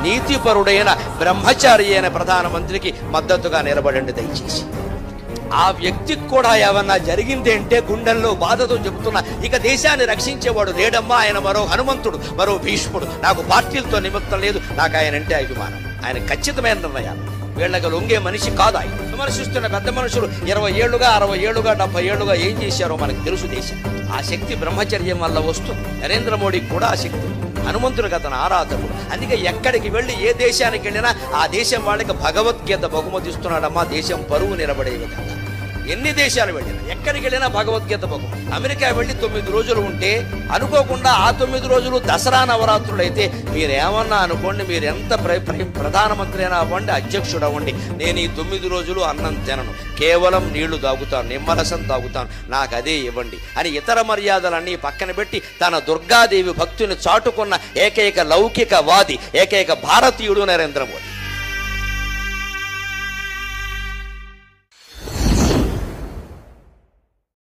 నీతిపరుడైన బ్రహ్మచారి అయిన ప్రధానమంత్రికి మద్దతుగా నిలబడండి దయచేసి. ఆ వ్యక్తికి కూడా ఏమన్నా జరిగింది అంటే గుండెల్లో బాధతో చెబుతున్నా, ఇక దేశాన్ని రక్షించేవాడు లేడమ్మా, ఆయన మరో హనుమంతుడు, మరో భీష్ముడు. నాకు పార్టీలతో నిమిత్తం లేదు, నాకు ఆయన అంటే అభిమానం. ఆయన ఖచ్చితమైన నిర్ణయాలు, వీళ్ళకి లొంగే మనిషి కాదు ఆయన. విమర్శిస్తున్న పెద్ద మనుషులు 20 ఏళ్లుగా 60 ఏళ్లుగా 70 ఏళ్లుగా ఏం చేశారో మనకు తెలుసు. దేశం ఆ శక్తి బ్రహ్మచర్యం వల్ల వస్తుంది. నరేంద్ర మోడీకి కూడా ఆ శక్తి, హనుమంతుడికి అతను ఆరాధకుడు. అందుకే ఎక్కడికి వెళ్ళి ఏ దేశానికి వెళ్ళినా ఆ దేశం వాళ్ళకి భగవద్గీత బహుమతి ఇస్తున్నాడమ్మా, దేశం పరువు నిలబడే విధంగా. ఎన్ని దేశాలు వెళ్ళినా ఎక్కడికి వెళ్ళినా భగవద్గీత బహుమతి. అమెరికా వెళ్ళి 9 రోజులు ఉంటే అనుకోకుండా ఆ 9 రోజులు దసరా నవరాత్రులు అయితే మీరేమన్నా అనుకోండి, మీరు ఎంత ప్రధానమంత్రి అయినా అవ్వండి, అధ్యక్షుడు అవ్వండి, నేను ఈ 9 రోజులు అన్నం తినను, కేవలం నీళ్లు తాగుతాను, నిమ్మరసం తాగుతాను, నాకు అదే ఇవ్వండి అని ఇతర మర్యాదలన్నీ పక్కన పెట్టి తన దుర్గాదేవి భక్తుని చాటుకున్న ఏకైక లౌకికవాది, ఏకైక భారతీయుడు నరేంద్ర మోడీ.